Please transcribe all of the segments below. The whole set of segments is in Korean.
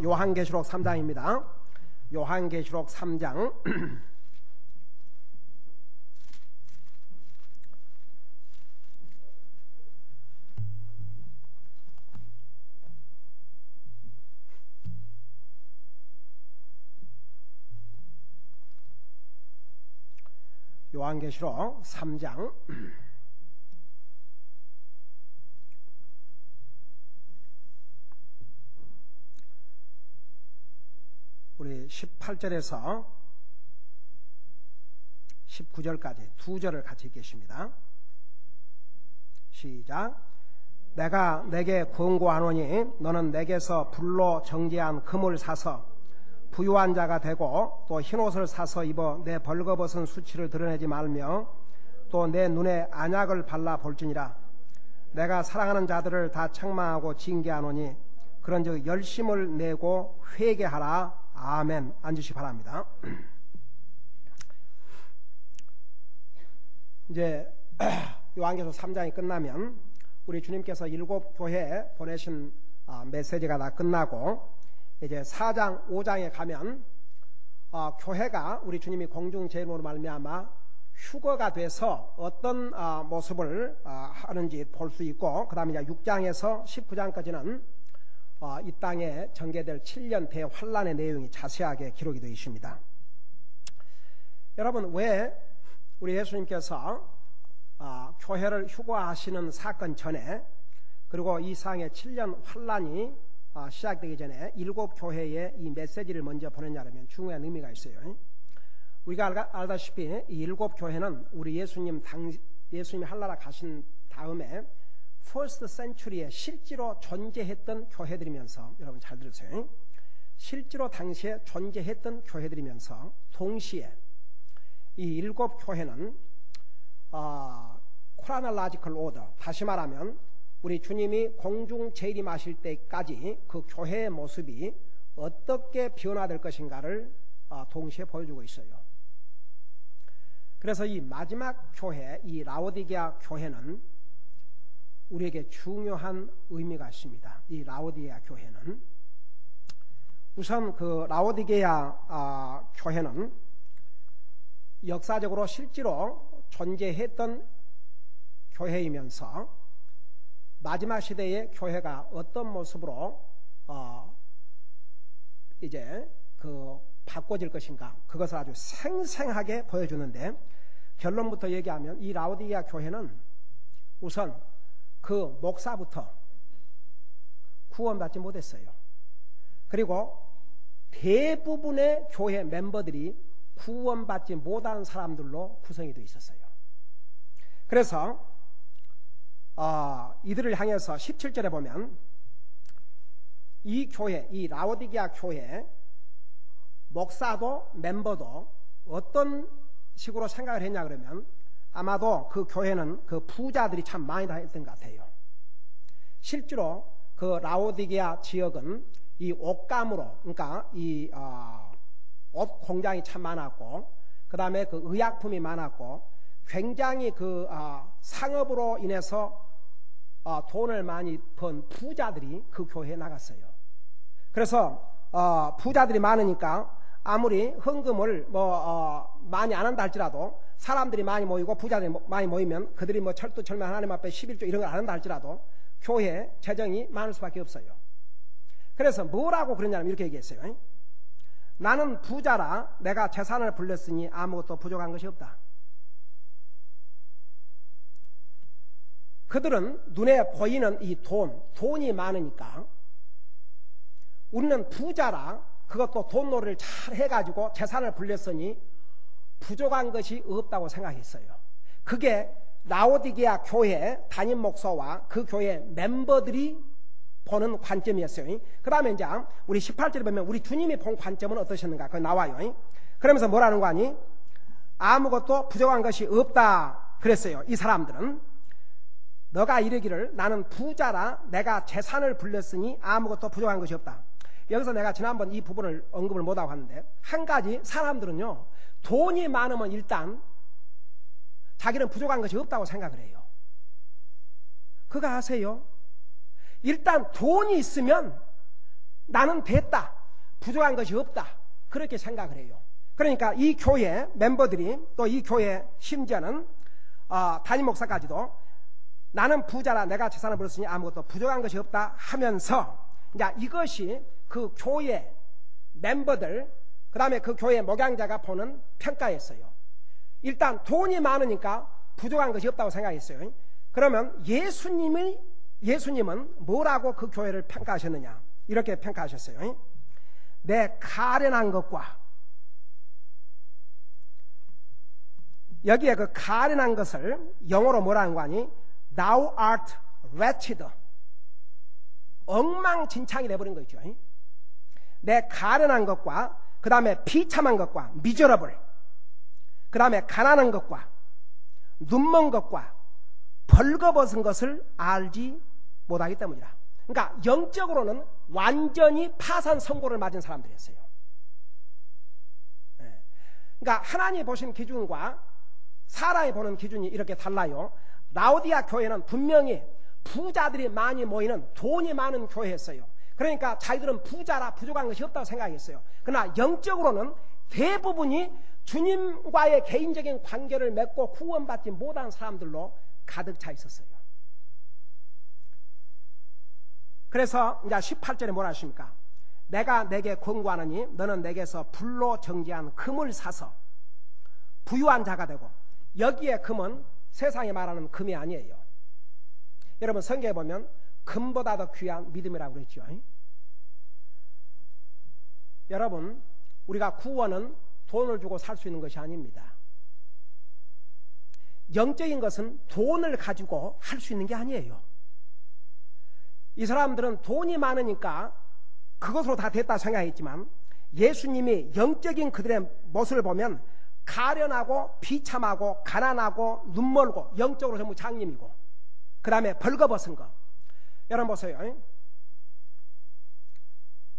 요한계시록 3장입니다. 요한계시록 3장 요한계시록 3장 우리 18절에서 19절까지 두 절을 같이 읽겠습니다. 시작. 내가 내게 권고하노니 너는 내게서 불로 정제한 금을 사서 부유한 자가 되고 또 흰옷을 사서 입어 내 벌거벗은 수치를 드러내지 말며 또 내 눈에 안약을 발라 볼지니라. 내가 사랑하는 자들을 다 책망하고 징계하노니 그런즉 열심을 내고 회개하라. 아멘. 앉으시 바랍니다. 이제 요한계시록 3장이 끝나면 우리 주님께서 7교회에 보내신 메시지가 다 끝나고 이제 4장, 5장에 가면 교회가 우리 주님이 공중제물로 말미암아 휴거가 돼서 어떤 모습을 하는지 볼 수 있고, 그 다음에 이제 6장에서 19장까지는 이 땅에 전개될 7년 대환란의 내용이 자세하게 기록이 되어 있습니다. 여러분, 왜 우리 예수님께서 교회를 휴거하시는 사건 전에, 그리고 이 세상의 7년 환란이 시작되기 전에 7교회에 이 메시지를 먼저 보냈냐면 중요한 의미가 있어요. 우리가 알다시피 이 7교회는 우리 예수님이 한나라 가신 다음에 First Century에 실제로 존재했던 교회들이면서, 여러분 잘 들으세요. 실제로 당시에 존재했던 교회들이면서 동시에 이 7교회는 chronological order, 다시 말하면 우리 주님이 공중 재림하실 때까지 그 교회의 모습이 어떻게 변화될 것인가를 동시에 보여주고 있어요. 그래서 이 마지막 교회, 이 라오디게아 교회는 우리에게 중요한 의미가 있습니다. 이 라오디게아 교회는, 우선 그 라오디게아 교회는 역사적으로 실제로 존재했던 교회이면서 마지막 시대의 교회가 어떤 모습으로 이제 그 바꿔질 것인가, 그것을 아주 생생하게 보여주는데, 결론부터 얘기하면 이 라오디게아 교회는 우선 그 목사부터 구원받지 못했어요. 그리고 대부분의 교회 멤버들이 구원받지 못한 사람들로 구성이 되어 있었어요. 그래서 이들을 향해서 17절에 보면 이 교회, 이 라오디게아 교회 목사도 멤버도 어떤 식으로 생각을 했냐 그러면, 아마도 그 교회는 그 부자들이 참 많이 다녔던 것 같아요. 실제로 그 라오디게아 지역은 이 옷감으로, 그러니까 이 옷 공장이 참 많았고, 그 다음에 그 의약품이 많았고, 굉장히 그 상업으로 인해서 돈을 많이 번 부자들이 그 교회에 나갔어요. 그래서 부자들이 많으니까 아무리 헌금을 많이 안 한다 할지라도, 사람들이 많이 모이고 부자들이 많이 모이면 그들이 철두 철면 하나님 앞에 11조 이런 걸 안 한다 할지라도 교회 재정이 많을 수밖에 없어요. 그래서 뭐라고 그러냐면 이렇게 얘기했어요. 나는 부자라 내가 재산을 불렸으니 아무것도 부족한 것이 없다. 그들은 눈에 보이는 이 돈이 많으니까, 우리는 부자라 그것도 돈놀이를 잘 해가지고 재산을 불렸으니 부족한 것이 없다고 생각했어요. 그게 라오디게아 교회 담임 목사와 그 교회 멤버들이 보는 관점이었어요. 그 다음에 이제 우리 18절에 보면 우리 주님이 본 관점은 어떠셨는가, 그거 나와요. 그러면서 뭐라는 거 아니? 아무것도 부족한 것이 없다 그랬어요. 이 사람들은 너가 이르기를 나는 부자라 내가 재산을 불렸으니 아무것도 부족한 것이 없다. 여기서 내가 지난번 이 부분을 언급을 못하고 하는데, 한 가지 사람들은요, 돈이 많으면 일단 자기는 부족한 것이 없다고 생각을 해요. 그거 아세요? 일단 돈이 있으면 나는 됐다, 부족한 것이 없다, 그렇게 생각을 해요. 그러니까 이 교회 멤버들이, 또 이 교회 심지어는 담임 목사까지도 나는 부자라, 내가 재산을 벌었으니 아무것도 부족한 것이 없다 하면서, 이제 이것이 그 교회 멤버들, 그 다음에 그 교회 목양자가 보는 평가였어요. 일단 돈이 많으니까 부족한 것이 없다고 생각했어요. 그러면 예수님은 뭐라고 그 교회를 평가하셨느냐, 이렇게 평가하셨어요. 내 가련한 것과, 여기에 그 가련한 것을 영어로 뭐라는 거 아니? Thou art wretched. 엉망진창이 돼버린 거죠. 내 가련한 것과, 그 다음에 비참한 것과, miserable, 그 다음에 가난한 것과, 눈먼 것과, 벌거벗은 것을 알지 못하기 때문이라. 그러니까 영적으로는 완전히 파산 선고를 맞은 사람들이었어요. 그러니까 하나님이 보신 기준과 사람이 보는 기준이 이렇게 달라요. 라오디아 교회는 분명히 부자들이 많이 모이는 돈이 많은 교회였어요. 그러니까 자기들은 부자라 부족한 것이 없다고 생각했어요. 그러나 영적으로는 대부분이 주님과의 개인적인 관계를 맺고 구원받지 못한 사람들로 가득 차 있었어요. 그래서 이제 18절에 뭐라 하십니까? 내가 내게 권고하노니 너는 내게서 불로 정지한 금을 사서 부유한 자가 되고, 여기에 금은 세상에 말하는 금이 아니에요. 여러분 성경에 보면 금보다 더 귀한 믿음이라고 그랬죠. 여러분, 우리가 구원은 돈을 주고 살 수 있는 것이 아닙니다. 영적인 것은 돈을 가지고 할 수 있는 게 아니에요. 이 사람들은 돈이 많으니까 그것으로 다 됐다 생각했지만, 예수님이 영적인 그들의 모습을 보면 가련하고 비참하고 가난하고 눈멀고 영적으로 전부 장님이고, 그 다음에 벌거벗은 거. 여러분 보세요.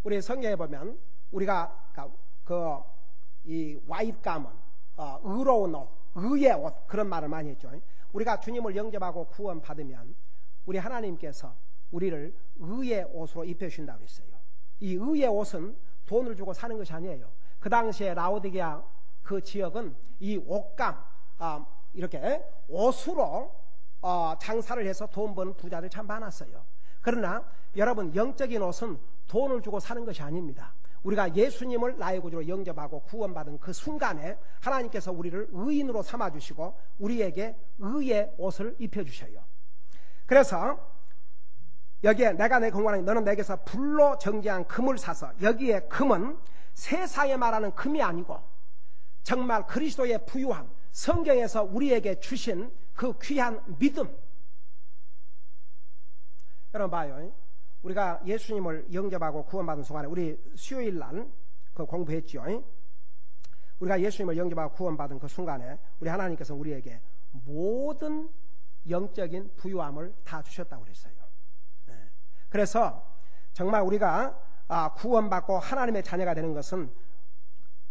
우리 성경에 보면 우리가 이 와이트 가먼, 의로운 옷, 의의 옷, 그런 말을 많이 했죠. 우리가 주님을 영접하고 구원 받으면 우리 하나님께서 우리를 의의 옷으로 입혀주신다고 했어요. 이 의의 옷은 돈을 주고 사는 것이 아니에요. 그 당시에 라오디게아 그 지역은 이 옷감, 이렇게 옷으로 장사를 해서 돈 버는 부자들 참 많았어요. 그러나 여러분, 영적인 옷은 돈을 주고 사는 것이 아닙니다. 우리가 예수님을 나의 구주로 영접하고 구원받은 그 순간에 하나님께서 우리를 의인으로 삼아주시고 우리에게 의의 옷을 입혀주셔요. 그래서 여기에 내가 내 건강하니 너는 내게서 불로 정지한 금을 사서, 여기에 금은 세상에 말하는 금이 아니고 정말 그리스도의 부유함, 성경에서 우리에게 주신 그 귀한 믿음. 여러분 봐요. 우리가 예수님을 영접하고 구원받은 순간에, 우리 수요일 날 그 공부했죠. 우리가 예수님을 영접하고 구원받은 그 순간에 우리 하나님께서 우리에게 모든 영적인 부유함을 다 주셨다고 그랬어요. 그래서 정말 우리가 구원받고 하나님의 자녀가 되는 것은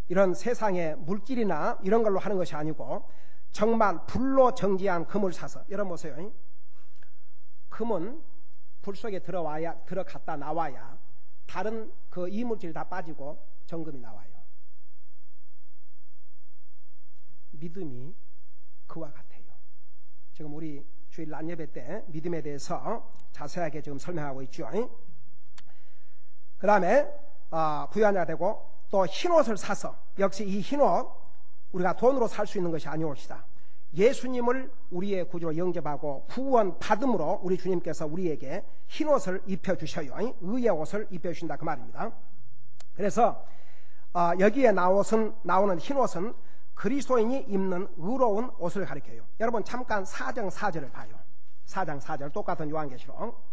이런 세상의 물질이나 이런 걸로 하는 것이 아니고 정말 불로 정지한 금을 사서, 여러분 보세요. 금은 불 속에 들어갔다 나와야 다른 그 이물질이 다 빠지고 정금이 나와요. 믿음이 그와 같아요. 지금 우리 주일 낮 예배 때 믿음에 대해서 자세하게 지금 설명하고 있죠. 그 다음에 부유한 자가 되고, 또 흰옷을 사서, 역시 이 흰옷 우리가 돈으로 살 수 있는 것이 아니옵시다. 예수님을 우리의 구주로 영접하고 구원 받음으로 우리 주님께서 우리에게 흰옷을 입혀주셔요. 의의 옷을 입혀주신다 그 말입니다. 그래서 여기에 나오는 흰옷은 그리스도인이 입는 의로운 옷을 가리켜요. 여러분 잠깐 4장 4절을 봐요. 4장 4절 똑같은 요한계시록.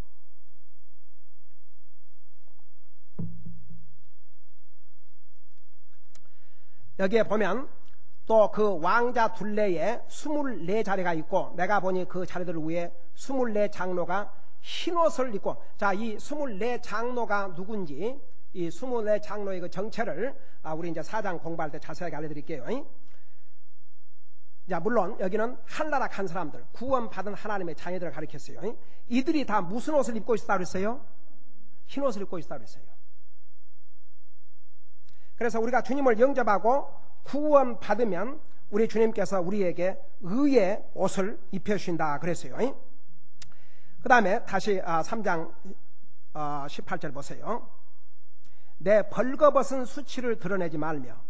여기에 보면 또 그 왕자 둘레에 24자리가 있고, 내가 보니 그 자리들 위에 24장로가 흰옷을 입고, 자, 이 24장로가 누군지, 이 24장로의 그 정체를 우리 이제 4장 공부할 때 자세하게 알려드릴게요. 자, 물론 여기는 한나락한 사람들, 구원받은 하나님의 자녀들을 가리켰어요. 이들이 다 무슨 옷을 입고 있었다고 그랬어요? 흰옷을 입고 있었다고 그랬어요. 그래서 우리가 주님을 영접하고 구원 받으면 우리 주님께서 우리에게 의의 옷을 입혀주신다 그랬어요. 그 다음에 다시 3장 18절 보세요. 내 벌거벗은 수치를 드러내지 말며.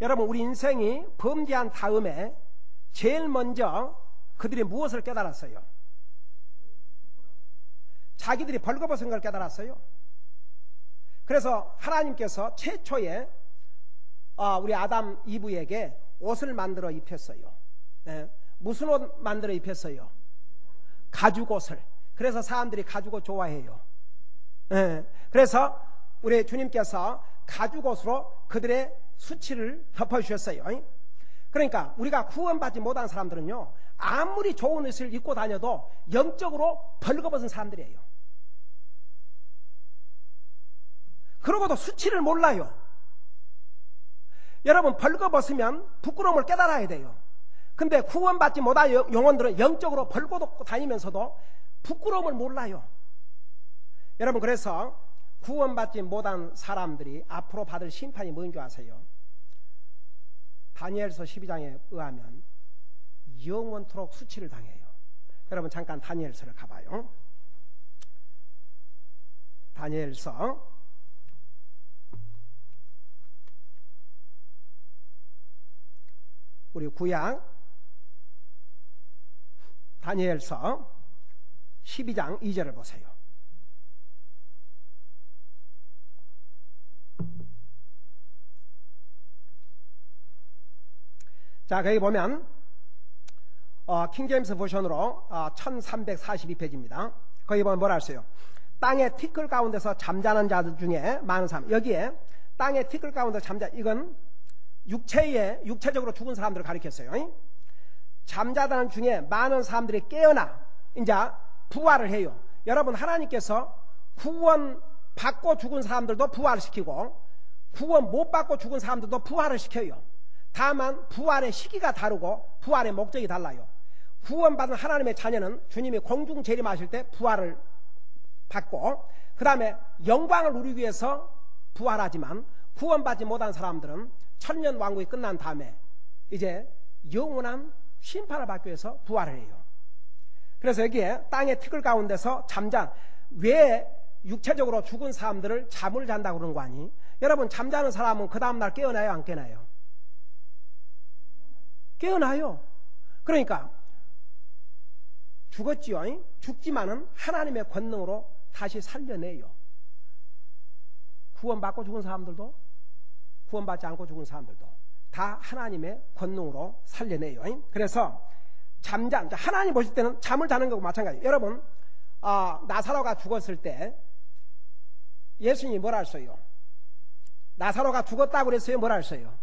여러분, 우리 인생이 범죄한 다음에 제일 먼저 그들이 무엇을 깨달았어요? 자기들이 벌거벗은 걸 깨달았어요. 그래서 하나님께서 최초에 우리 아담 이브에게 옷을 만들어 입혔어요. 무슨 옷 만들어 입혔어요? 가죽옷을. 그래서 사람들이 가죽옷 좋아해요. 그래서 우리 주님께서 가죽옷으로 그들의 수치를 덮어주셨어요. 그러니까 우리가 구원받지 못한 사람들은요, 아무리 좋은 옷을 입고 다녀도 영적으로 벌거벗은 사람들이에요. 그러고도 수치를 몰라요. 여러분, 벌거벗으면 부끄러움을 깨달아야 돼요. 근데 구원받지 못한 영혼들은 영적으로 벌거벗고 다니면서도 부끄러움을 몰라요. 여러분, 그래서 구원받지 못한 사람들이 앞으로 받을 심판이 뭔 줄 아세요? 다니엘서 12장에 의하면 영원토록 수치를 당해요. 여러분, 잠깐 다니엘서를 가봐요. 다니엘서 우리 구약 다니엘서 12장 2절을 보세요. 자, 거기 보면 킹제임스 버전으로 1342페이지입니다. 거기 보면 뭐라 했어요? 땅의 티끌 가운데서 잠자는 자들 중에 많은 사람. 여기에 땅의 티끌 가운데 이건 육체적으로 죽은 사람들을 가리켰어요. 잠자다는 중에 많은 사람들이 깨어나 이제 부활을 해요. 여러분, 하나님께서 구원 받고 죽은 사람들도 부활을 시키고 구원 못 받고 죽은 사람들도 부활을 시켜요. 다만 부활의 시기가 다르고 부활의 목적이 달라요. 구원받은 하나님의 자녀는 주님이 공중 재림하실 때 부활을 받고 그 다음에 영광을 누리기 위해서 부활하지만 구원받지 못한 사람들은 천년 왕국이 끝난 다음에 이제 영원한 심판을 받기 위해서 부활을 해요. 그래서 여기에 땅의 티끌 가운데서 왜 육체적으로 죽은 사람들을 잠을 잔다고 그런 거 아니? 여러분, 잠자는 사람은 그 다음날 깨어나요, 안 깨어나요? 깨어나요. 그러니까 죽었지요. 죽지만은 하나님의 권능으로 다시 살려내요. 구원받고 죽은 사람들도 구원받지 않고 죽은 사람들도 다 하나님의 권능으로 살려내요. 그래서 하나님 보실 때는 잠을 자는 거고 마찬가지예요. 여러분, 나사로가 죽었을 때 예수님이 뭐라 했어요? 나사로가 죽었다고 그랬어요? 뭐라 했어요?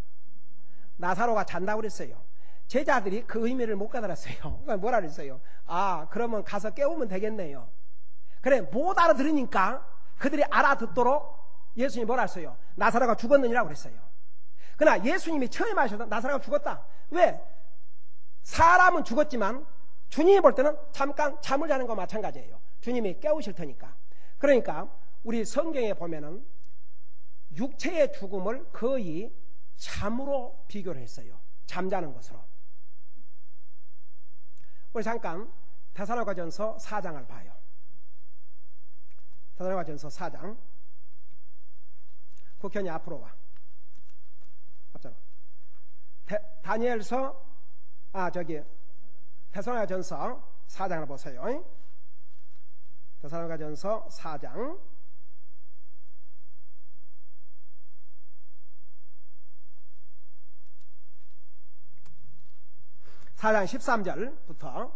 나사로가 잔다고 그랬어요. 제자들이 그 의미를 못 깨달았어요. 그러니까 뭐라 그랬어요? 그러면 가서 깨우면 되겠네요. 그래, 못 알아들으니까 그들이 알아듣도록 예수님이 뭐라 했어요? 나사로가 죽었느니라고 그랬어요. 그러나 예수님이 처음 하셔서 나사로가 죽었다. 왜? 사람은 죽었지만 주님이 볼 때는 잠깐 잠을 자는 것과 마찬가지예요. 주님이 깨우실 테니까. 그러니까 우리 성경에 보면은 육체의 죽음을 거의 잠으로 비교를 했어요. 잠자는 것으로. 우리 잠깐 데살로니가전서 4장을 봐요. 데살로니가전서 4장. 국현이 앞으로 와. 앞으로. 다니엘서 데살로니가전서 4장을 보세요. 데살로니가전서 4장 4장 13절부터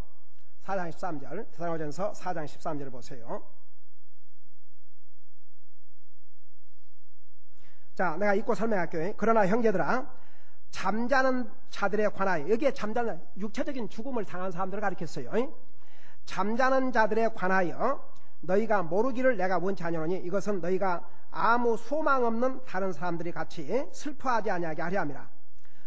4장 13절 데살로니가전서 4장 13절을 보세요. 자, 내가 읽고 설명할게요. 그러나 형제들아, 잠자는 자들에 관하여, 여기에 잠자는 육체적인 죽음을 당한 사람들을 가리켰어요. 잠자는 자들에 관하여 너희가 모르기를 내가 원치 아니오니 이것은 너희가 아무 소망 없는 다른 사람들이 같이 슬퍼하지 아니하게 하려 함이라.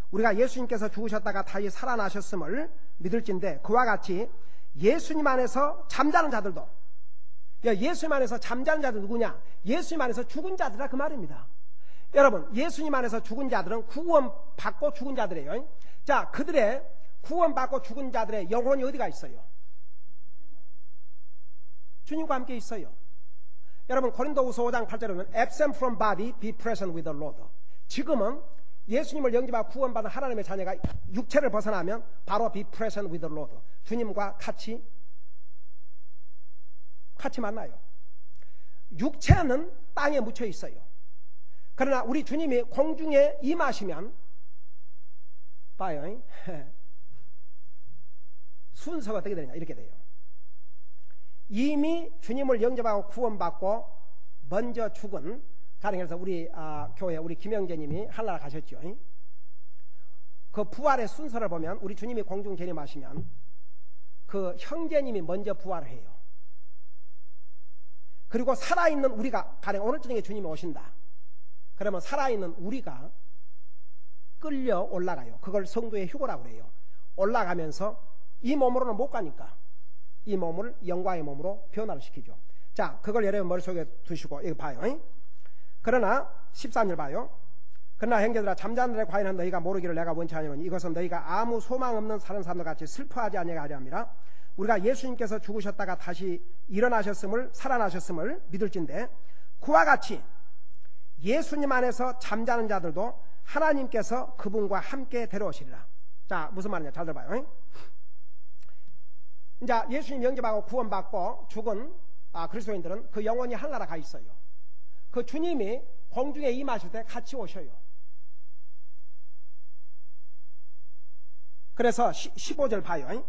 우리가 예수님께서 죽으셨다가 다시 살아나셨음을 믿을진데 그와 같이 예수님 안에서 잠자는 자들도, 예수님 안에서 잠자는 자들 누구냐? 예수님 안에서 죽은 자들이라 그 말입니다. 여러분, 예수님 안에서 죽은 자들은 구원받고 죽은 자들이에요. 자, 그들의 구원받고 죽은 자들의 영혼이 어디가 있어요? 주님과 함께 있어요. 여러분, 고린도후서 5장 8절에 보면 absent from body, be present with the Lord. 지금은 예수님을 영접하고 구원받은 하나님의 자녀가 육체를 벗어나면 바로 be present with the Lord. 주님과 같이 만나요. 육체는 땅에 묻혀 있어요. 그러나 우리 주님이 공중에 임하시면 봐요. 순서가 어떻게 되느냐, 이렇게 돼요. 이미 주님을 영접하고 구원받고 먼저 죽은, 가령해서 우리 교회 우리 김영재님이 하늘나라 가셨죠. 그 부활의 순서를 보면 우리 주님이 공중 재림하시면 그 형제님이 먼저 부활을 해요. 그리고 살아있는 우리가, 가령 오늘 저녁에 주님이 오신다 그러면 살아있는 우리가 끌려 올라가요. 그걸 성도의 휴거라고 그래요. 올라가면서 이 몸으로는 못 가니까 이 몸을 영광의 몸으로 변화를 시키죠. 자, 그걸 여러분 머릿속에 두시고 이거 봐요. 그러나 13절 봐요. 그러나 형제들아, 잠자는 자들의 과인은 너희가 모르기를 내가 원치 아니오니 이것은 너희가 아무 소망 없는 사는 사람들 같이 슬퍼하지 아니하게 하려 함이라. 우리가 예수님께서 죽으셨다가 다시 살아나셨음을 믿을진대 그와 같이 예수님 안에서 잠자는 자들도 하나님께서 그분과 함께 데려오시리라. 자, 무슨 말이냐, 잘 들어봐요. 이제 예수님 영접하고 구원받고 죽은 그리스도인들은 그 영혼이 하늘나라 가 있어요. 그 주님이 공중에 임하실 때 같이 오셔요. 그래서 15절 봐요.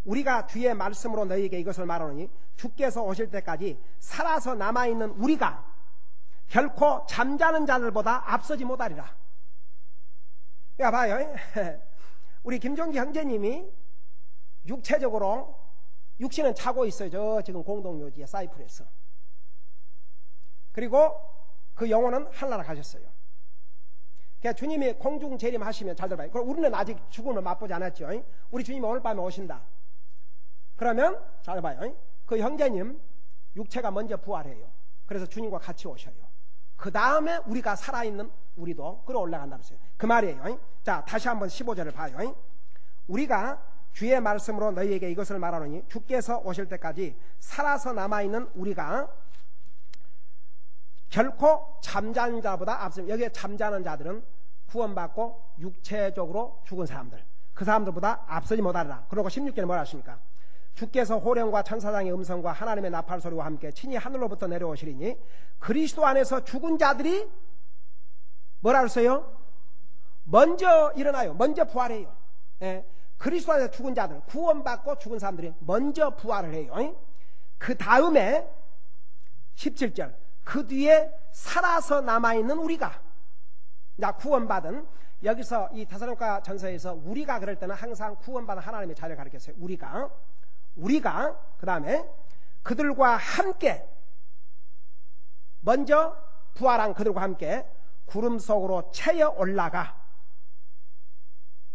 우리가 뒤에 말씀으로 너희에게 이것을 말하노니 주께서 오실 때까지 살아서 남아있는 우리가 결코 잠자는 자들보다 앞서지 못하리라. 야, 봐요. 우리 김종기 형제님이 육체적으로 육신은 자고 있어요. 저 지금 공동묘지에 사이프레스. 그리고 그 영혼은 하늘나라 가셨어요. 그러니까 주님이 공중 재림하시면, 잘 들어봐요. 그럼 우리는 아직 죽음을 맛보지 않았죠. 우리 주님이 오늘 밤에 오신다 그러면 잘 봐요. 그 형제님 육체가 먼저 부활해요. 그래서 주님과 같이 오셔요. 그 다음에 우리가 살아있는 우리도 끌어 올라간다 그랬어요. 그 말이에요. 자, 다시 한번 15절을 봐요. 우리가 주의 말씀으로 너희에게 이것을 말하노니 주께서 오실 때까지 살아서 남아있는 우리가 결코 잠자는 자보다 앞서. 여기에 잠자는 자들은 구원받고 육체적으로 죽은 사람들, 그 사람들보다 앞서지 못하리라. 그리고 16절에 뭐라 하십니까? 주께서 호령과 천사장의 음성과 하나님의 나팔 소리와 함께 친히 하늘로부터 내려오시리니 그리스도 안에서 죽은 자들이 뭐라 그랬어요? 먼저 일어나요. 먼저 부활해요. 예. 그리스도 안에서 죽은 자들, 구원받고 죽은 사람들이 먼저 부활을 해요. 그 다음에 17절, 그 뒤에 살아서 남아있는 우리가, 구원받은, 여기서 이 데살로니가 전서에서 우리가 그럴 때는 항상 구원받은 하나님의 자리를 가리켰어요. 우리가 그 다음에 그들과 함께, 먼저 부활한 그들과 함께 구름 속으로 채어 올라가,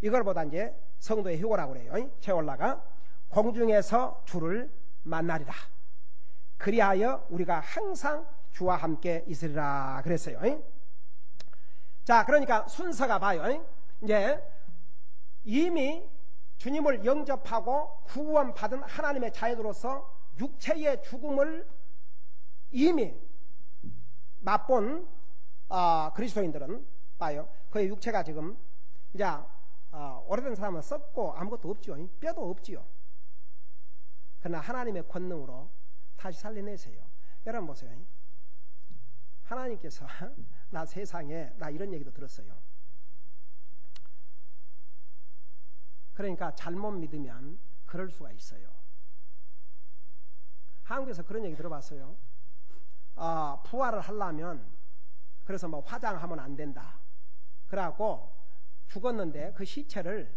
이걸 보다 이제 성도의 휴거라고 그래요. 채어 올라가 공중에서 주를 만나리라. 그리하여 우리가 항상 주와 함께 있으리라 그랬어요. 자, 그러니까 순서가 봐요. 이제 이미 주님을 영접하고 구원받은 하나님의 자녀로서 육체의 죽음을 이미 맛본 그리스도인들은 봐요. 그의 육체가 지금 이제 오래된 사람은 썩고 아무것도 없지요. 뼈도 없지요. 그러나 하나님의 권능으로 다시 살려내세요. 여러분 보세요. 하나님께서 나 세상에 나 이런 얘기도 들었어요. 그러니까 잘못 믿으면 그럴 수가 있어요. 한국에서 그런 얘기 들어봤어요. 부활을 하려면 그래서 뭐 화장하면 안 된다. 그래갖고 죽었는데 그 시체를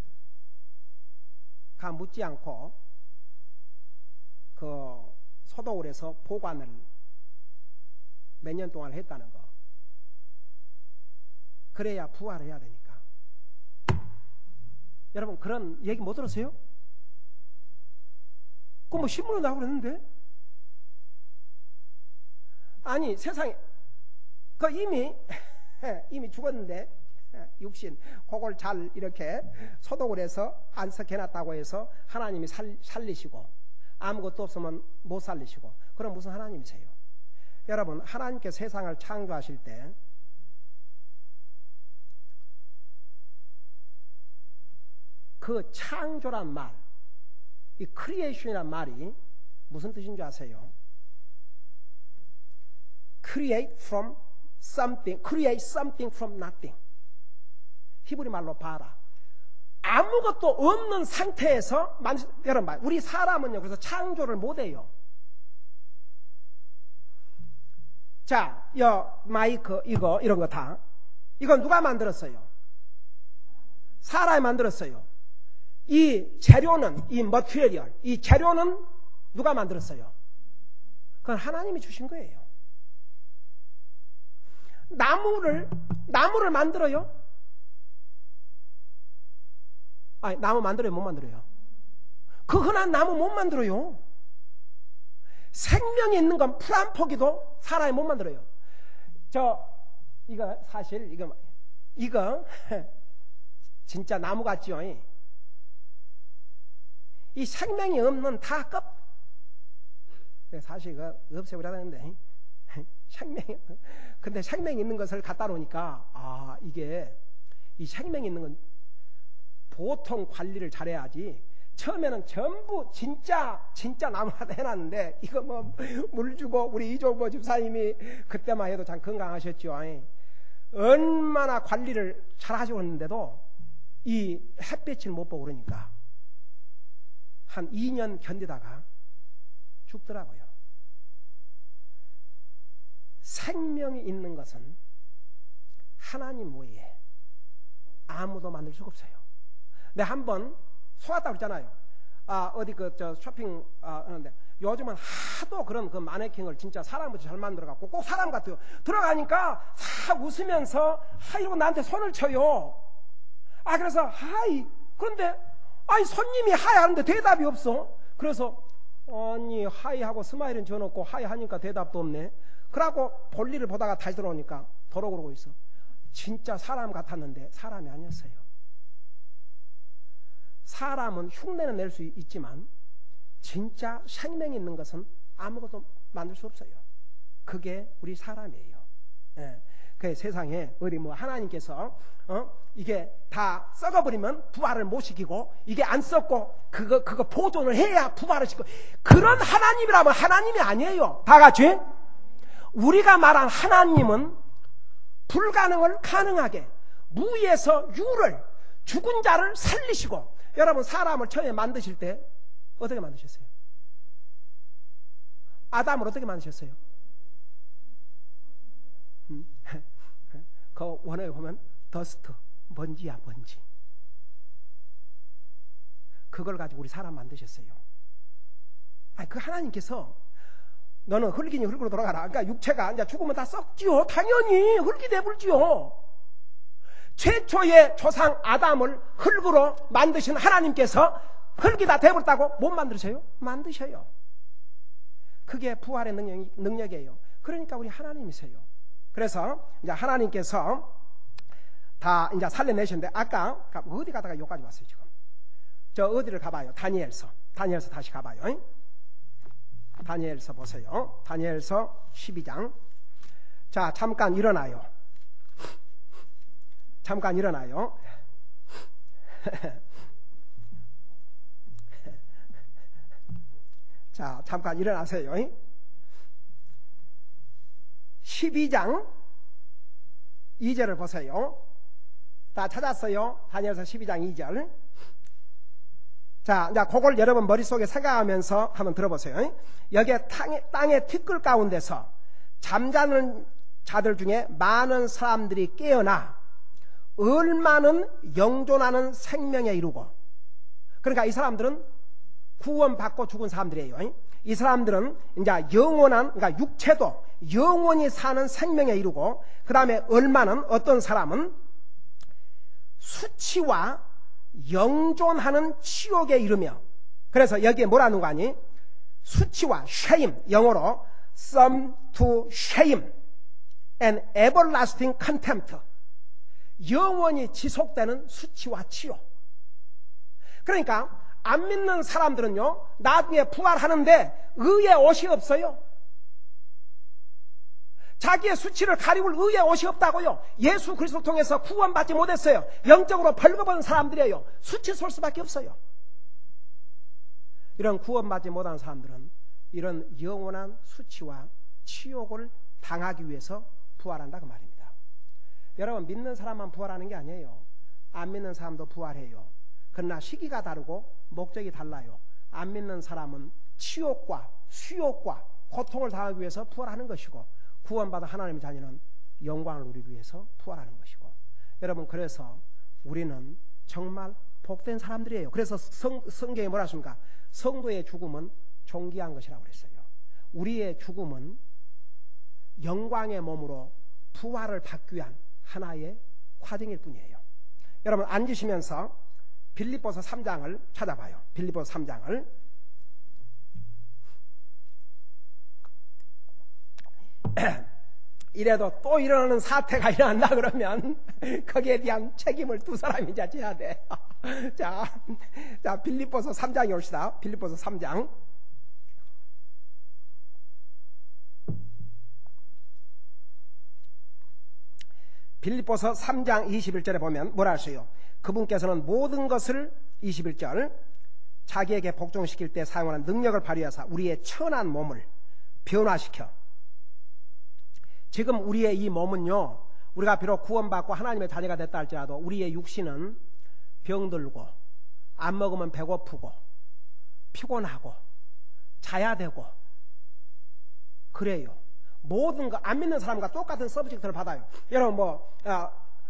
묻지 않고 그 소독을해서 보관을 몇 년 동안 했다는 거. 그래야 부활을 해야 되니까. 여러분 그런 얘기 못 들었어요? 그거 뭐 신문에 나오고 그랬는데? 아니 세상에 그 이미 이미 죽었는데 육신 그걸 잘 이렇게 소독을 해서 안석해놨다고 해서 하나님이 살리시고 아무것도 없으면 못 살리시고 그럼 무슨 하나님이세요? 여러분 하나님께 세상을 창조하실 때 그 창조란 말, 이 크리에이션이란 말이 무슨 뜻인 줄 아세요? Create from something, create something from nothing. 히브리 말로 봐라. 아무것도 없는 상태에서 여러분 우리 사람은요 그래서 창조를 못해요. 자, 마이크 이런 거 다 이건 누가 만들었어요? 사람이 만들었어요. 이 재료는 이 머티리얼, 이 재료는 누가 만들었어요? 그건 하나님이 주신 거예요. 나무를 만들어요? 아니, 나무 만들어요? 못 만들어요? 그 흔한 나무 못 만들어요. 생명이 있는 건 풀 한 포기도 사람이 못 만들어요. 이거 사실 이거 진짜 나무 같죠? 이 생명이 없는 다 사실 이거 없애버려야 되는데 근데 생명이 있는 것을 갖다 놓으니까 이게 이 생명이 있는 건 보통 관리를 잘해야지. 처음에는 전부 진짜 나무마다 해놨는데 이거 뭐 물 주고 우리 이종보 집사님이 그때만 해도 참 건강하셨죠. 얼마나 관리를 잘 하셨는데도 이 햇빛을 못 보고 그러니까 한 2년 견디다가 죽더라고요. 생명이 있는 것은 하나님 외에 아무도 만들 수가 없어요. 내가 한번 속았다고 그랬잖아요. 어디 쇼핑 하는데 요즘은 하도 그런 그 마네킹을 진짜 사람부터 잘 만들어갖고 꼭 사람 같아요. 들어가니까 싹 웃으면서 이러고 나한테 손을 쳐요. 그래서 그런데 손님이 하이 하는데 대답이 없어. 그래서 아니 하이 하고 스마일은 줘놓고 하이 하니까 대답도 없네. 그러고 볼일을 보다가 다시 들어오니까 더러 그러고 있어. 진짜 사람 같았는데 사람이 아니었어요. 사람은 흉내는 낼 수 있지만 진짜 생명이 있는 것은 아무것도 만들 수 없어요. 그게 우리 사람이에요. 그 세상에 어디 하나님께서 이게 다 썩어버리면 부활을 못 시키고 이게 안 썩고 그거 보존을 해야 부활을 시키고 그런 하나님이라면 하나님이 아니에요. 다 같이 우리가 말한 하나님은 불가능을 가능하게 무에서 유를 죽은 자를 살리시고 여러분 사람을 처음에 만드실 때 어떻게 만드셨어요? 아담을 어떻게 만드셨어요? 그 원어에 보면 더스트, 먼지야 먼지. 그걸 가지고 우리 사람 만드셨어요. 그 하나님께서 너는 흙이니 흙으로 돌아가라. 그러니까 육체가 이제 죽으면 다 썩지요. 당연히 흙이 돼버리지요. 최초의 조상 아담을 흙으로 만드신 하나님께서 흙이 다 돼버렸다고 못 만드세요? 만드셔요. 그게 부활의 능력이에요. 그러니까 우리 하나님이세요. 그래서 이제 하나님께서 다 이제 살려내셨는데 아까 어디 가다가 여기까지 왔어요 지금. 어디를 가봐요? 다니엘서 다시 가봐요. 다니엘서 보세요. 다니엘서 12장. 자, 잠깐 일어나요. 자, 잠깐 일어나세요. 12장 2절을 보세요. 다 찾았어요? 다니엘서 12장 2절. 자, 이제 그걸 여러분 머릿속에 생각하면서 한번 들어보세요. 여기에 땅의 티끌 가운데서 잠자는 자들 중에 많은 사람들이 깨어나 얼마는 영존하는 생명에 이르고, 그러니까 이 사람들은 구원받고 죽은 사람들이에요. 이 사람들은 이제 영원한, 그러니까 육체도 영원히 사는 생명에 이르고, 그 다음에 얼마는, 어떤 사람은 수치와 영존하는 치욕에 이르며, 그래서 여기에 뭐라는 거 아니? 수치와 shame, 영어로 some to shame and everlasting contempt. 영원히 지속되는 수치와 치욕. 그러니까 안 믿는 사람들은요, 나중에 부활하는데 의의 옷이 없어요. 자기의 수치를 가리울 의의 옷이 없다고요. 예수 그리스도를 통해서 구원받지 못했어요. 영적으로 벌거벗은 사람들이에요. 수치 쏠 수밖에 없어요. 이런 구원받지 못한 사람들은 이런 영원한 수치와 치욕을 당하기 위해서 부활한다 그 말입니다. 여러분, 믿는 사람만 부활하는 게 아니에요. 안 믿는 사람도 부활해요. 그러나 시기가 다르고 목적이 달라요. 안 믿는 사람은 치욕과 수욕과 고통을 당하기 위해서 부활하는 것이고, 구원받은 하나님의 자녀는 영광을 누리기 위해서 부활하는 것이고. 여러분, 그래서 우리는 정말 복된 사람들이에요. 그래서 성경에 뭐라 하십니까? 성도의 죽음은 존귀한 것이라고 그랬어요. 우리의 죽음은 영광의 몸으로 부활을 받기 위한 하나의 과정일 뿐이에요. 여러분, 앉으시면서 빌립보서 3장을 찾아봐요. 빌립보서 3장을. 이래도 또 일어나는 사태가 일어난다 그러면 거기에 대한 책임을 두 사람이 이제 져야 돼. 자, 빌립보서 3장에 옵시다. 빌립보서 3장. 빌립보서 3장 21절에 보면 뭐라 하세요? 그분께서는 모든 것을 21절 자기에게 복종시킬 때 사용하는 능력을 발휘하사 우리의 천한 몸을 변화시켜. 지금 우리의 이 몸은요, 우리가 비록 구원받고 하나님의 자녀가 됐다 할지라도 우리의 육신은 병들고 안 먹으면 배고프고 피곤하고 자야 되고 그래요. 모든 거 안 믿는 사람과 똑같은 서브젝트를 받아요. 여러분,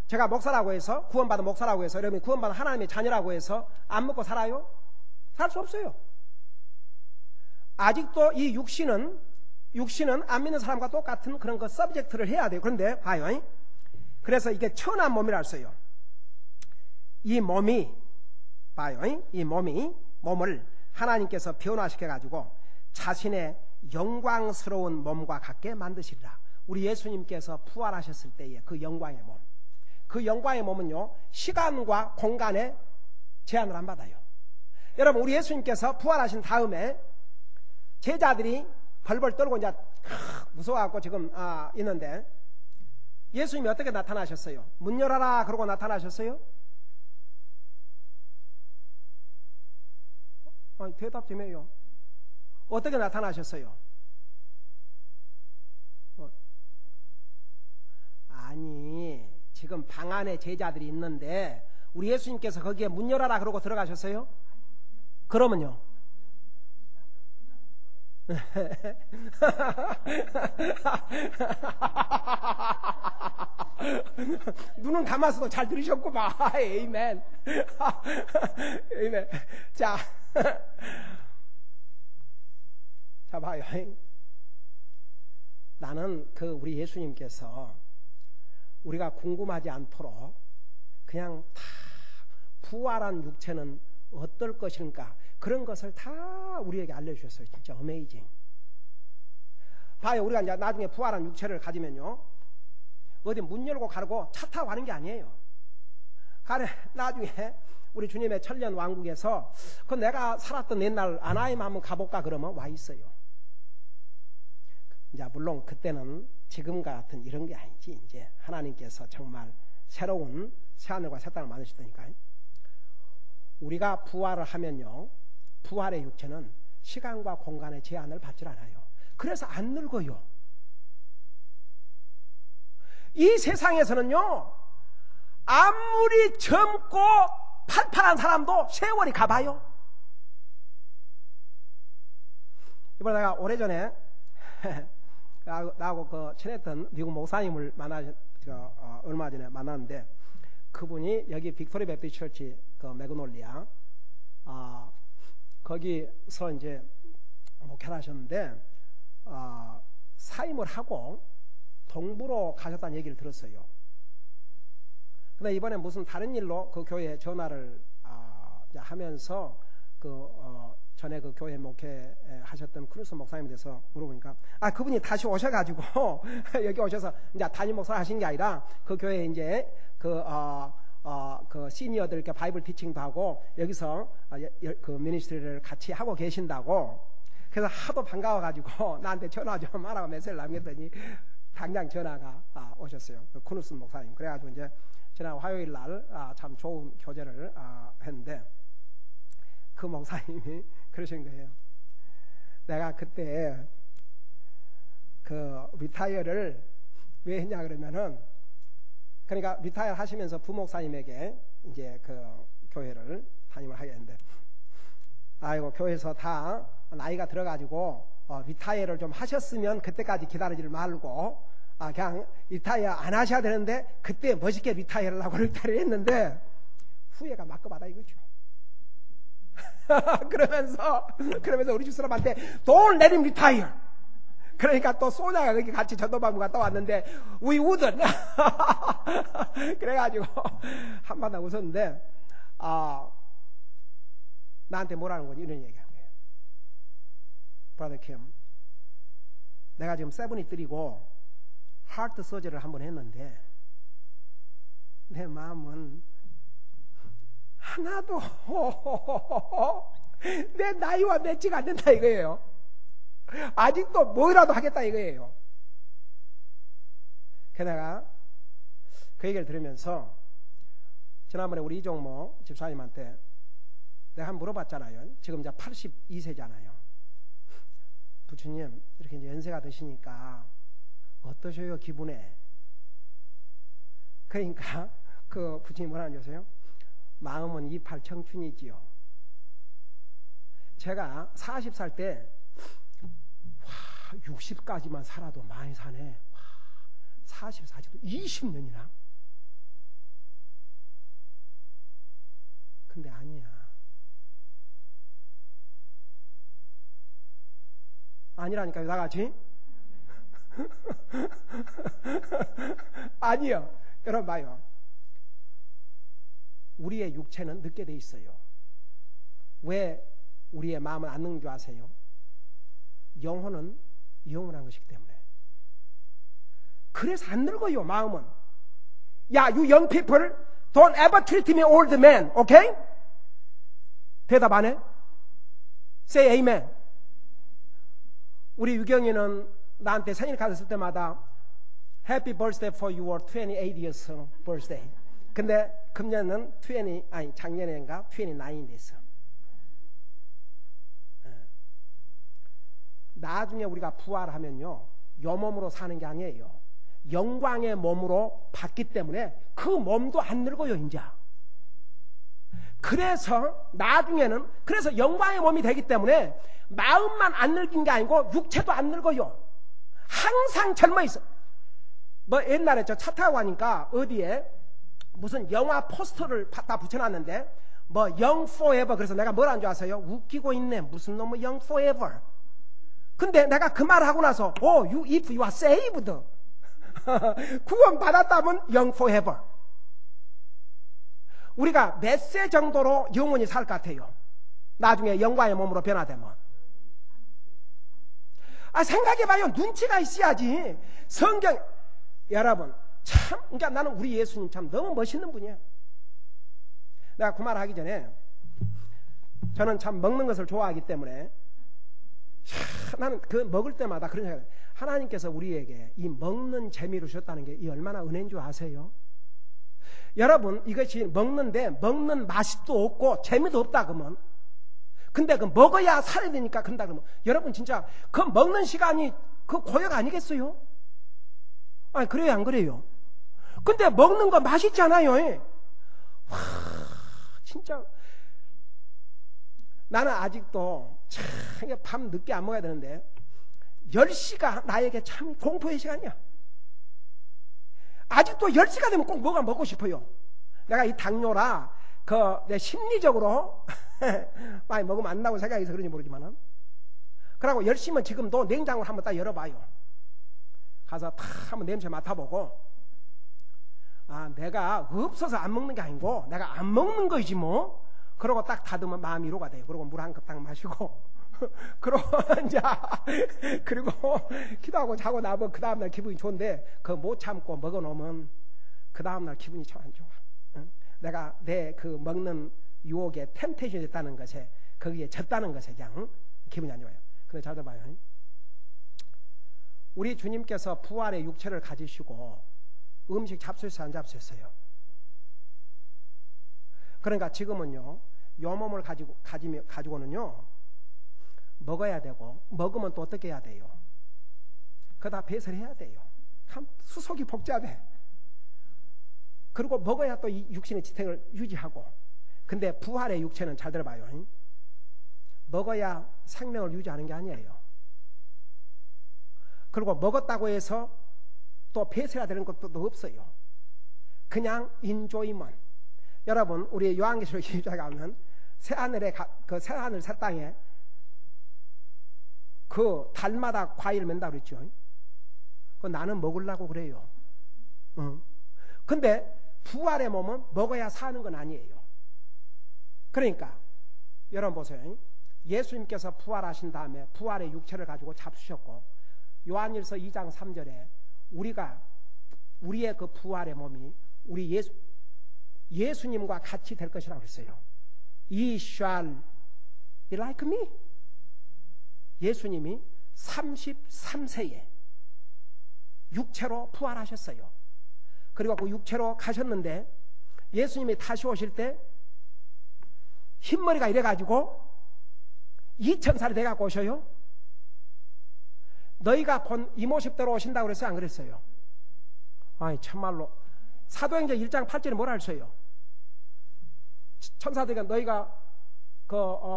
제가 목사라고 해서, 구원받은 목사라고 해서 여러분이 구원받은 하나님의 자녀라고 해서 안 먹고 살아요? 살 수 없어요. 아직도 이 육신은 안 믿는 사람과 똑같은 그런 거 서브젝트를 해야 돼요. 그런데 봐요. 그래서 이게 천한 몸이라 했어요. 이 몸이 봐요. 이 몸을 하나님께서 변화시켜 가지고 자신의 영광스러운 몸과 같게 만드시리라. 우리 예수님께서 부활하셨을 때의 그 영광의 몸, 그 영광의 몸은요, 시간과 공간에 제한을 안 받아요. 여러분, 우리 예수님께서 부활하신 다음에 제자들이 벌벌 떨고 이제 무서워갖고 지금 있는데, 예수님이 어떻게 나타나셨어요? 문 열어라 그러고 나타나셨어요? 대답 좀 해요. 어떻게 나타나셨어요? 아니, 지금 방 안에 제자들이 있는데 우리 예수님께서 거기에 문 열어라 그러고 들어가셨어요? 그러면요? 눈은 감았어도 잘 들으셨구만. 에이멘. 에이멘. 자, 봐요. 나는 우리 예수님께서 우리가 궁금하지 않도록 그냥 다 부활한 육체는 어떨 것인가, 그런 것을 다 우리에게 알려주셨어요. 진짜 어메이징. 봐요. 우리가 이제 나중에 부활한 육체를 가지면요, 어디 문 열고 가고 차 타고 가는 게 아니에요. 나중에 우리 주님의 천년 왕국에서 내가 살았던 옛날 아나임 한번 가볼까 그러면 와 있어요. 이제 물론 그때는 지금과 같은 이런 게 아니지. 이제 하나님께서 정말 새로운 새하늘과 새 땅을 만드시다니까. 우리가 부활을 하면요, 부활의 육체는 시간과 공간의 제한을 받질 않아요. 그래서 안 늙어요. 이 세상에서는요, 아무리 젊고 팔팔한 사람도 세월이 가봐요. 이번에 내가 오래전에 나하고 친했던 미국 목사님을 얼마 전에 만났는데, 그분이 여기 빅토리 베프티스 처치 매그놀리아 거기서 이제 목회를 하셨는데, 사임을 하고 동부로 가셨다는 얘기를 들었어요. 근데 이번에 무슨 다른 일로 그 교회에 전화를 하면서 전에 그 교회 목회하셨던 크루스 목사님에 대해서 물어보니까 그분이 다시 오셔가지고 여기 오셔서 이제 담임 목사 하신 게 아니라 그 교회에 이제 그 시니어들 이렇게 바이블 티칭도 하고 여기서 그 미니스트리를 같이 하고 계신다고. 그래서 하도 반가워가지고 나한테 전화 좀 하라고 메시지를 남겼더니 당장 전화가 오셨어요. 그 쿠누스 목사님. 그래가지고 이제 지난 화요일 날 참 좋은 교제를 했는데 그 목사님이 그러신 거예요. 내가 그때 그 리타이어를 왜 했냐 그러면은, 그러니까 리타이어 하시면서 부목사님에게 이제 그 교회를 담임을 하게 했는데, 아이고 교회에서 다 나이가 들어가지고 리타이어를 좀 하셨으면 그때까지 기다리지 말고 그냥 리타이어 안 하셔야 되는데 그때 멋있게 리타이어를 하고 리타이어를 했는데 후회가 막급하다 이거죠. 그러면서 우리 집사람한테 Don't let him retire. 그러니까 또 소냐가 거기 같이 전도반부 갔다 왔는데 We wouldn't. 그래가지고 한바탕 웃었는데 나한테 뭐라는 거지? 이런 얘기한 거예요. Brother Kim, 내가 지금 73이고 하트 서저리를 한번 했는데 내 마음은 하나도 내 나이와 매치가 안 된다 이거예요. 아직도 뭐라도 하겠다 이거예요. 게다가 그 얘기를 들으면서 지난번에 우리 이종모 집사님한테 내가 한번 물어봤잖아요. 지금 이제 82세잖아요. 부처님 이렇게 이제 연세가 드시니까 어떠셔요 기분에? 그러니까 그 부처님 뭐라는 줄 아세요? 마음은 28 청춘이지요. 제가 40살 때 60까지만 살아도 많이 사네. 40, 20년이나? 근데 아니야. 아니라니까요, 나같이. 아니요. 여러분 봐요. 우리의 육체는 늙게 돼 있어요. 왜 우리의 마음은 안 늙는 줄 아세요? 영혼은 영원한 것이기 때문에. 그래서 안 늙어요, 마음은. 야, you young people, don't ever treat me old man, okay? 대답 안 해? Say amen. 우리 유경이는 나한테 생일 카드 쓸 때마다 Happy birthday for your 28 years birthday. 근데 금년은 작년인가 29이 됐어. 나중에 우리가 부활하면요, 요 몸으로 사는 게 아니에요. 영광의 몸으로 받기 때문에 그 몸도 안 늙어요, 이제. 그래서 나중에는, 그래서 영광의 몸이 되기 때문에 마음만 안 늙은 게 아니고 육체도 안 늙어요. 항상 젊어 있어. 뭐 옛날에 저 차 타고 가니까 어디에 무슨 영화 포스터를 다 붙여놨는데 뭐 Young Forever. 그래서 내가 뭐라는 줄 아세요? 웃기고 있네. 무슨 놈의 Young Forever. 근데 내가 그 말을 하고 나서 if you are saved. 구원 받았다면 Young Forever. 우리가 몇 세 정도로 영원히 살 것 같아요? 나중에 영광의 몸으로 변화되면. 생각해봐요. 눈치가 있어야지. 성경, 여러분, 참, 그러니까 나는 우리 예수님 참 너무 멋있는 분이에요. 내가 그 말 하기 전에, 저는 참 먹는 것을 좋아하기 때문에, 나는 그 먹을 때마다 그런 생각을 해요. 하나님께서 우리에게 이 먹는 재미를 주셨다는 게 이 얼마나 은혜인 줄 아세요? 여러분, 이것이 먹는데 먹는 맛도 없고 재미도 없다 그러면, 근데 그 먹어야 살아야 되니까 그런다 그러면, 여러분 진짜 그 먹는 시간이 그 고역 아니겠어요? 아니 그래요 안 그래요? 근데 먹는 거 맛있잖아요. 와, 진짜 나는 아직도 참 밤 늦게 안 먹어야 되는데 10시가 나에게 참 공포의 시간이야. 아직도 10시가 되면 꼭 뭐가 먹고 싶어요. 내가 이 당뇨라 내 심리적으로 많이 먹으면 안 나고 생각해서 그런지 모르지만은, 그러고 10시면 지금도 냉장고를 한번 딱 열어봐요. 가서 탁 한번 냄새 맡아보고, 내가 없어서 안 먹는 게 아니고 내가 안 먹는 거이지 뭐. 그러고 딱 닫으면 마음이 위로가 돼요. 그리고 물 한 컵 딱 마시고 그리고 이제 그리고 기도하고 자고 나면 그 다음날 기분이 좋은데 그 못 참고 먹어놓으면 그 다음날 기분이 참 안 좋아. 내가 내 그 먹는 유혹에 템테이션이 됐다는 것에 거기에 졌다는 것에 그냥 기분이 안 좋아요. 근데 잘 들어봐요. 우리 주님께서 부활의 육체를 가지시고 음식 잡수셨어요, 안 잡수셨어요? 그러니까 지금은요, 요 몸을 가지고는요, 먹어야 되고, 먹으면 또 어떻게 해야 돼요? 그거 다 배설해야 돼요. 참 수속이 복잡해. 그리고 먹어야 또 이 육신의 지탱을 유지하고. 근데 부활의 육체는 잘 들어봐요. 먹어야 생명을 유지하는 게 아니에요. 그리고 먹었다고 해서 또 배설해야 되는 것도 없어요. 그냥 인조이먼. 여러분, 우리 요한계시록 2장에 가면 새하늘에 그 새하늘 새 땅에 그 달마다 과일 맨다 그랬죠. 그 나는 먹으려고 그래요. 근데 부활의 몸은 먹어야 사는 건 아니에요. 그러니까 여러분 보세요. 예수님께서 부활하신 다음에 부활의 육체를 가지고 잡수셨고, 요한일서 2장 3절에 우리의 그 부활의 몸이 우리 예수님과 같이 될 것이라고 했어요. Ye shall be like me. 예수님이 33세에 육체로 부활하셨어요. 그리고 그 육체로 가셨는데 예수님이 다시 오실 때 흰머리가 이래가지고 2000살이 돼갖고 오셔요. 너희가 본 이 모습대로 오신다고 그랬어요, 안 그랬어요? 아이 참말로 사도행전 1장 8절에 뭐라 했어요? 천사들과 너희가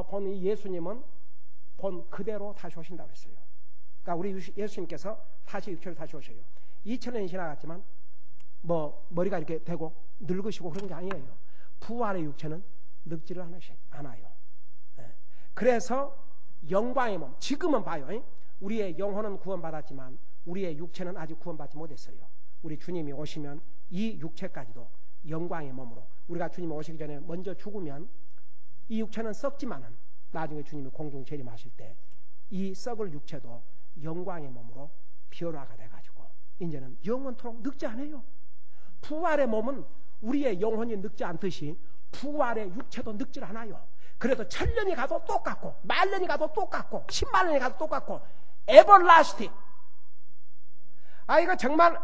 본 이 예수님은 본 그대로 다시 오신다고 그랬어요. 그러니까 우리 예수님께서 다시 육체로 다시 오셔요. 2000년이 지나갔지만 뭐 머리가 이렇게 되고 늙으시고 그런 게 아니에요. 부활의 육체는 늙지를 않아요. 네. 그래서 영광의 몸, 지금은 봐요. 우리의 영혼은 구원받았지만 우리의 육체는 아직 구원받지 못했어요. 우리 주님이 오시면 이 육체까지도 영광의 몸으로, 우리가 주님이 오시기 전에 먼저 죽으면 이 육체는 썩지만은 나중에 주님이 공중 재림하실 때 이 썩을 육체도 영광의 몸으로 변화가 돼가지고 이제는 영원토록 늙지 않아요. 부활의 몸은 우리의 영혼이 늙지 않듯이 부활의 육체도 늙지 않아요. 그래도 1000년이 가도 똑같고, 10,000년이 가도 똑같고, 100,000년이 가도 똑같고, 에버라스팅. 이거 정말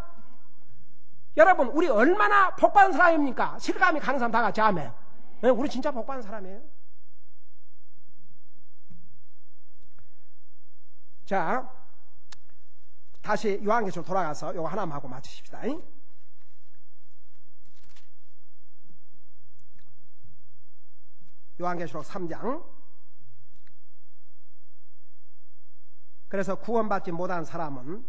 여러분, 우리 얼마나 복받은 사람입니까? 실감이 가는 사람 다 같이 아멘. 네, 우리 진짜 복받은 사람이에요. 자, 다시 요한계시록 돌아가서 요거 하나만 하고 마치십시다. 요한계시록 3장. 그래서 구원받지 못한 사람은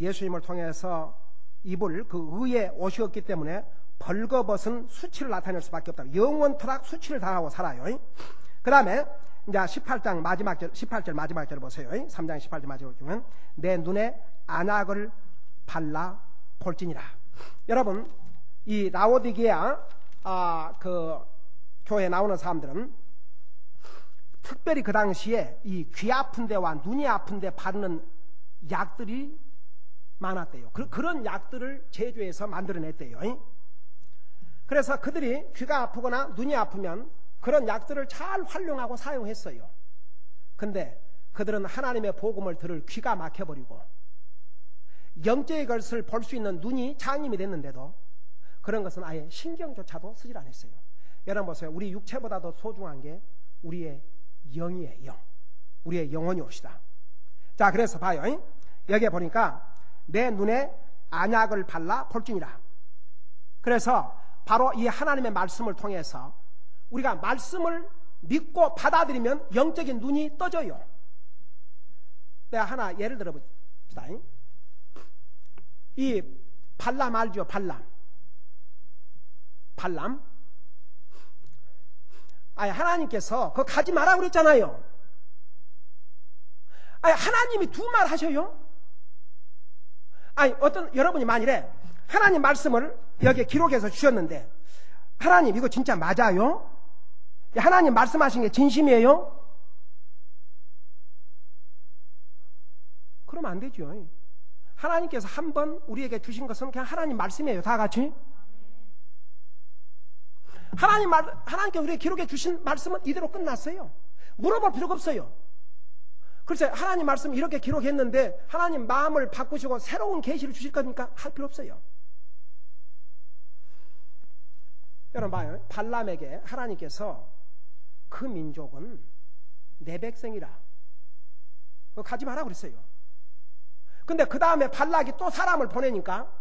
예수님을 통해서 입을 그 의의 옷이 없기 때문에 벌거벗은 수치를 나타낼 수밖에 없다. 영원토록 수치를 당하고 살아요. 그 다음에 이제 18장 마지막 절, 18절 마지막 절을 보세요. 3장 18절 마지막 절 보면 내 눈에 안약을 발라 볼지니라. 여러분, 이 라오디게아 그 교회에 나오는 사람들은 특별히 그 당시에 이 귀 아픈 데와 눈이 아픈 데 바르는 약들이 많았대요. 그런 약들을 제조해서 만들어냈대요. 그래서 그들이 귀가 아프거나 눈이 아프면 그런 약들을 잘 활용하고 사용했어요. 근데 그들은 하나님의 복음을 들을 귀가 막혀버리고 영적의 것을 볼 수 있는 눈이 장님이 됐는데도 그런 것은 아예 신경조차도 쓰질 않았어요. 여러분 보세요. 우리 육체보다도 소중한 게 우리의 영이에요. 영. 우리의 영혼이 옵시다. 자, 그래서 봐요. 여기에 보니까 내 눈에 안약을 발라 볼지니라. 그래서 바로 이 하나님의 말씀을 통해서 우리가 말씀을 믿고 받아들이면 영적인 눈이 떠져요. 내가 하나 예를 들어봅시다. 이 발람 알죠? 발람. 하나님께서 그거 가지 마라 그랬잖아요. 하나님이 두 말 하셔요? 어떤 여러분이 만일에 하나님 말씀을 여기에 기록해서 주셨는데 하나님 이거 진짜 맞아요? 하나님 말씀하신 게 진심이에요? 그러면 안 되죠. 하나님께서 한번 우리에게 주신 것은 그냥 하나님 말씀이에요. 다 같이. 하나님께 우리에게 기록해 주신 말씀은 이대로 끝났어요. 물어볼 필요가 없어요. 그래서 하나님 말씀 이렇게 기록했는데 하나님 마음을 바꾸시고 새로운 계시를 주실 겁니까? 할 필요 없어요. 여러분 봐요. 발람에게 하나님께서 그 민족은 내 백성이라 그거 가지 마라 그랬어요. 근데 그 다음에 발락이 또 사람을 보내니까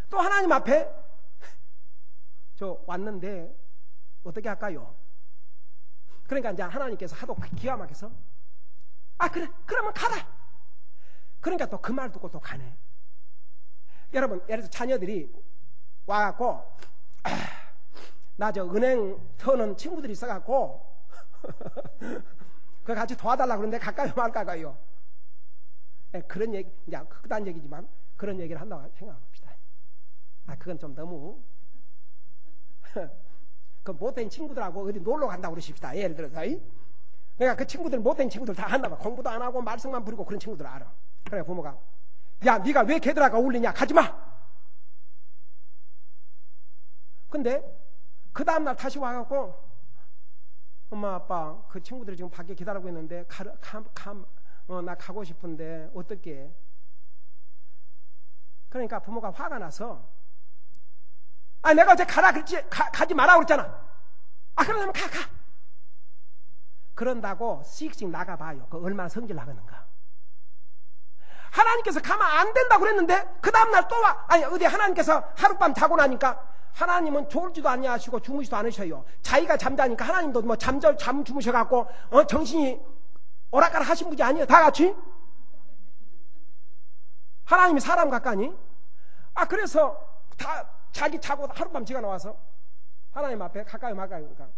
또 하나님 앞에 저 왔는데 어떻게 할까요? 그러니까 이제 하나님께서 하도 기가 막혀서 그래 그러면 가라. 그러니까 또 그 말 듣고 또 가네. 여러분 예를 들어서 자녀들이 와갖고 나 저 은행 터는 친구들이 있어갖고 그거 같이 도와달라고 그러는데 가까이 말까가요. 그런 얘기, 이제 극단 얘기지만 그런 얘기를 한다고 생각합시다. 그건 좀 너무 그 못된 친구들하고 어디 놀러 간다고 그러십시다. 예를 들어서 그러니까 그 친구들 못된 친구들 다 한다 봐. 공부도 안 하고 말썽만 부리고 그런 친구들 알아. 그래 부모가 야 네가 왜 걔들하고 어울리냐 가지마. 근데 그 다음날 다시 와갖고 엄마 아빠 그 친구들이 지금 밖에 기다리고 있는데 나 가고 싶은데 어떻게? 그러니까 부모가 화가 나서 내가 어제 가라 그랬지 가지 마라 그랬잖아. 그러면 가. 그런다고 씩씩 나가봐요. 그 얼마나 성질 나가는가. 하나님께서 가면 안 된다고 그랬는데 그 다음날 또 와. 어디 하나님께서 하룻밤 자고 나니까 하나님은 졸지도 아니하시고 주무시도 않으셔요. 자기가 잠자니까 하나님도 뭐 잠 주무셔갖고 정신이 오락가락 하신 분이 아니에요. 다 같이. 하나님이 사람 같까니? 그래서 다 자기 자고 하룻밤 지가 나와서 하나님 앞에 가까이 그러니까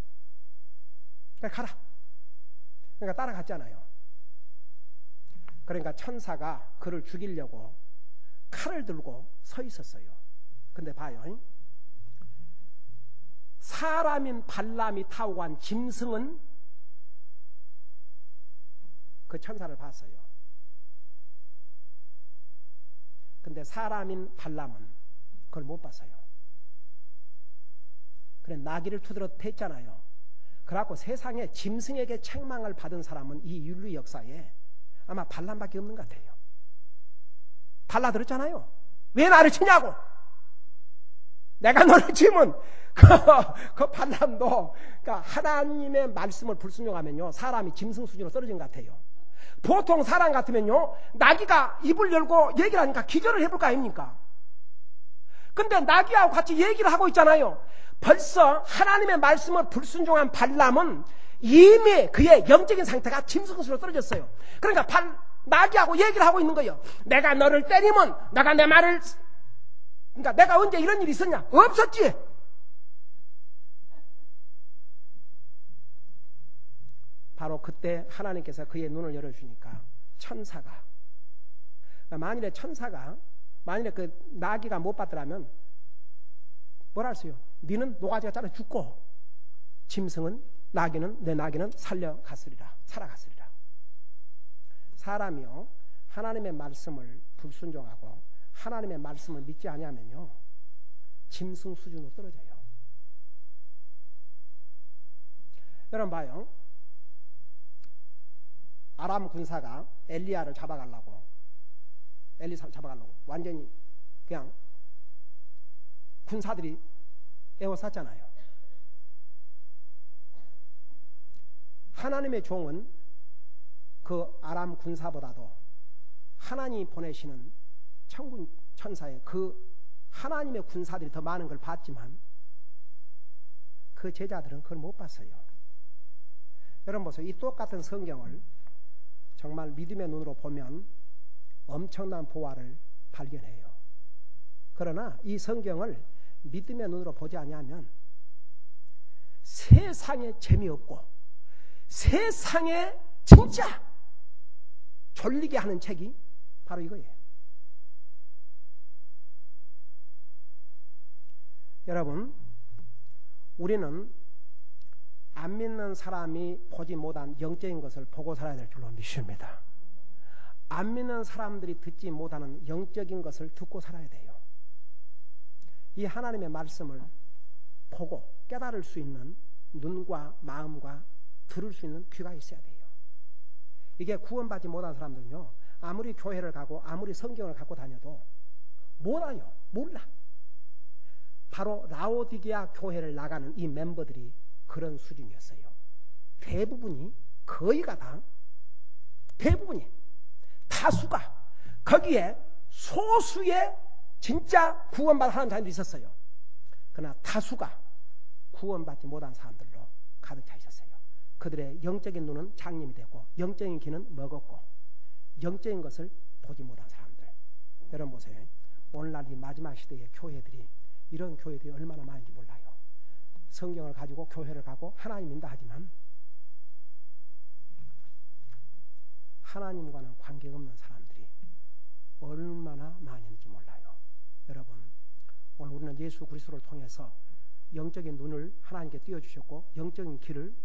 가라. 그러니까 따라갔잖아요. 그러니까 천사가 그를 죽이려고 칼을 들고 서 있었어요. 근데 봐요. 사람인 발람이 타고 간 짐승은 그 천사를 봤어요. 근데 사람인 발람은 그걸 못 봤어요. 그래 나귀를 투들어 댔잖아요. 그래갖고 세상에 짐승에게 책망을 받은 사람은 이 인류 역사에 아마 발람밖에 없는 것 같아요. 발라 들었잖아요. 왜 나를 치냐고. 내가 너를 치면 그 발람도 그러니까 하나님의 말씀을 불순종하면요 사람이 짐승 수준으로 떨어진 것 같아요. 보통 사람 같으면요 나귀가 입을 열고 얘기를 하니까 기절을 해볼 거 아닙니까? 근데 나귀하고 같이 얘기를 하고 있잖아요. 벌써 하나님의 말씀을 불순종한 발람은 이미 그의 영적인 상태가 짐승 수준으로 떨어졌어요. 그러니까 나귀하고 얘기를 하고 있는 거예요. 내가 너를 때리면 내가 내 말을 그러니까 내가 언제 이런 일이 있었냐? 없었지. 바로 그때 하나님께서 그의 눈을 열어주니까 천사가 만일에 그 나귀가 못 받더라면 뭐라 할 수 있어요? 너는 노가지가 잘라 죽고 내 나귀는 살아갔으리라. 사람이요 하나님의 말씀을 불순종하고 하나님의 말씀을 믿지 아니하면요 짐승 수준으로 떨어져요. 여러분 봐요. 아람 군사가 엘리야를 잡아가려고 완전히 그냥 군사들이 에워쌌잖아요. 하나님의 종은 그 아람 군사보다도 하나님이 보내시는 천군 천사의 그 하나님의 군사들이 더 많은 걸 봤지만 그 제자들은 그걸 못 봤어요. 여러분 보세요. 이 똑같은 성경을 정말 믿음의 눈으로 보면 엄청난 보화를 발견해요. 그러나 이 성경을 믿음의 눈으로 보지 아니하면 세상에 재미없고 세상에 진짜 졸리게 하는 책이 바로 이거예요. 여러분 우리는 안 믿는 사람이 보지 못한 영적인 것을 보고 살아야 될 줄로 믿습니다. 안 믿는 사람들이 듣지 못하는 영적인 것을 듣고 살아야 돼요. 이 하나님의 말씀을 보고 깨달을 수 있는 눈과 마음과 들을 수 있는 귀가 있어야 돼요. 이게 구원받지 못한 사람들은요, 아무리 교회를 가고 아무리 성경을 갖고 다녀도 못 알아요. 몰라. 바로 라오디게아 교회를 나가는 이 멤버들이 그런 수준이었어요. 대부분이, 거의가 다, 대부분이, 다수가 거기에 소수의 진짜 구원받은 하나님 자녀도 있었어요. 그러나 다수가 구원받지 못한 사람들로 가득 차 있었어요. 그들의 영적인 눈은 장님이 되고 영적인 귀는 먹었고 영적인 것을 보지 못한 사람들. 여러분 보세요. 오늘날 이 마지막 시대의 교회들이, 이런 교회들이 얼마나 많은지 몰라요. 성경을 가지고 교회를 가고 하나님 믿는다 하지만 하나님과는 관계없는 사람들이 얼마나 많은지 몰라요. 여러분, 오늘 우리는 예수 그리스도를 통해서 영적인 눈을 하나님께 띄워주셨고 영적인 귀를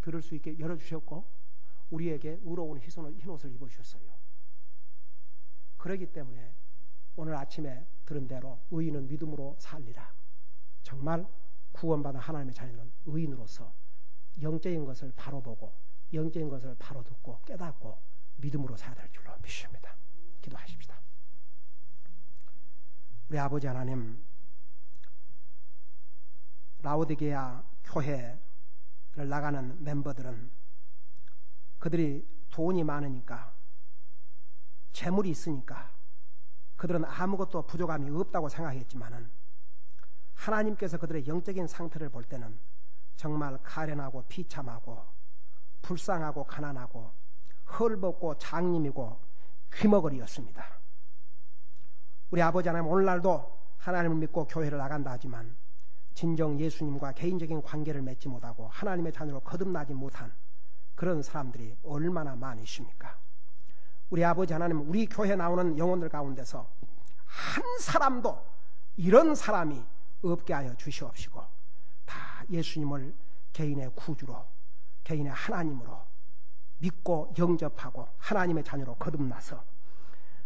들을 수 있게 열어주셨고 우리에게 의로운 흰옷을 입어주셨어요. 그렇기 때문에 오늘 아침에 들은 대로 의인은 믿음으로 살리라. 정말 구원받은 하나님의 자녀는 의인으로서 영적인 것을 바로 보고 영적인 것을 바로 듣고 깨닫고 믿음으로 살아야 될 줄로 믿습니다. 기도하십시다. 우리 아버지 하나님, 라오디게아 교회를 나가는 멤버들은 그들이 돈이 많으니까, 재물이 있으니까 그들은 아무것도 부족함이 없다고 생각했지만은 하나님께서 그들의 영적인 상태를 볼 때는 정말 가련하고 비참하고 불쌍하고 가난하고 헐벗고 장님이고 귀머거리였습니다. 우리 아버지 하나님, 오늘날도 하나님을 믿고 교회를 나간다 하지만 진정 예수님과 개인적인 관계를 맺지 못하고 하나님의 자녀로 거듭나지 못한 그런 사람들이 얼마나 많으십니까? 우리 아버지 하나님, 우리 교회에 나오는 영혼들 가운데서 한 사람도 이런 사람이 없게 하여 주시옵시고 다 예수님을 개인의 구주로, 개인의 하나님으로 믿고 영접하고 하나님의 자녀로 거듭나서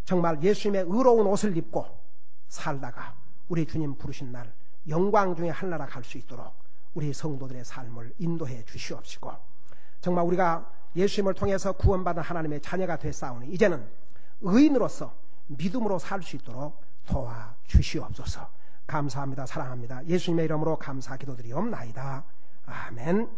정말 예수님의 의로운 옷을 입고 살다가 우리 주님 부르신 날 영광 중에 하늘나라 갈 수 있도록 우리 성도들의 삶을 인도해 주시옵시고, 정말 우리가 예수님을 통해서 구원받은 하나님의 자녀가 됐사오니 이제는 의인으로서 믿음으로 살 수 있도록 도와주시옵소서. 감사합니다. 사랑합니다. 예수님의 이름으로 감사 기도드리옵나이다. 아멘.